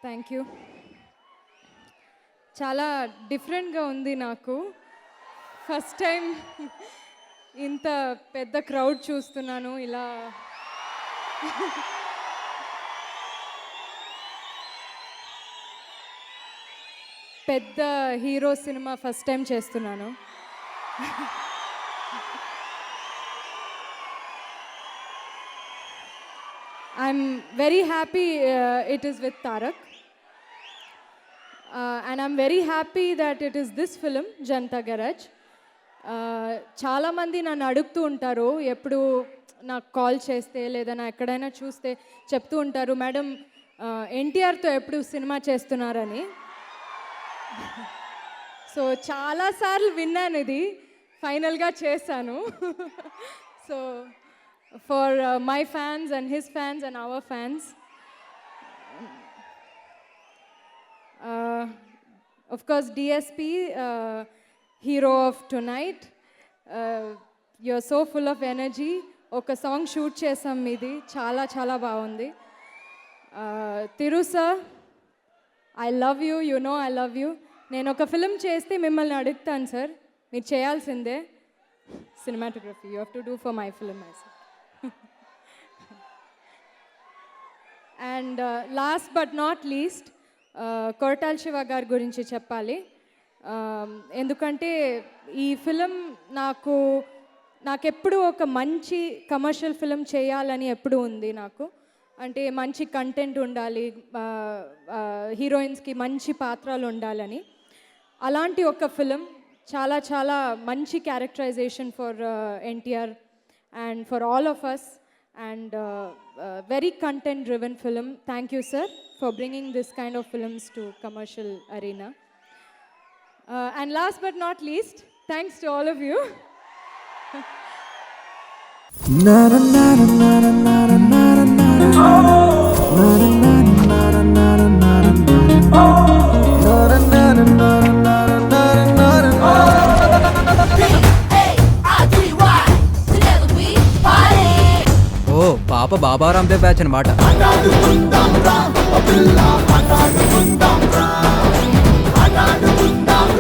Thank you. చాలా డిఫరెంట్గా ఉంది నాకు. ఫస్ట్ టైం ఇంత పెద్ద క్రౌడ్ చూస్తున్నాను. ఇలా పెద్ద హీరో సినిమా ఫస్ట్ టైం చేస్తున్నాను. I'm very happy it is with Tarak. And I'm very happy that it is this film, Janata Garage. చాలామంది నన్ను అడుగుతూ ఉంటారు, ఎప్పుడు నాకు కాల్ చేస్తే లేదా నా ఎక్కడైనా చూస్తే చెప్తూ ఉంటారు, మేడం ఎన్టీఆర్తో ఎప్పుడు సినిమా చేస్తున్నారని. సో చాలాసార్లు విన్నాను ఇది, ఫైనల్గా చేశాను. So for my fans and his fans and our fans. Of course, DSP, hero of tonight. You're so full of energy. Oka song shoot chesam midi chala chala baagundi. Thiru sir, I love you, you know I love you. Nenu oka film cheste mimmalni adugtanu sir, meer cheyalsinde cinematography you have to do for my film as well. And last but not least Koratala Shiva గారి గురించి చెప్పాలి. ఎందుకంటే ఈ film నాకెప్పుడు ఒక మంచి commercial film చేయాలని ఎప్పుడు ఉంది నాకు. అంటే మంచి కంటెంట్ ఉండాలి, హీరోయిన్స్కి మంచి పాత్రలు ఉండాలని. అలాంటి ఒక ఫిలిం, చాలా చాలా మంచి characterization for NTR and for all of us, and very content driven film. Thank you sir for bringing this kind of films to commercial arena. And last but not least, thanks to all of you. Na na na na na na na na na na పాప బాబా Ramdev batch అనమాట.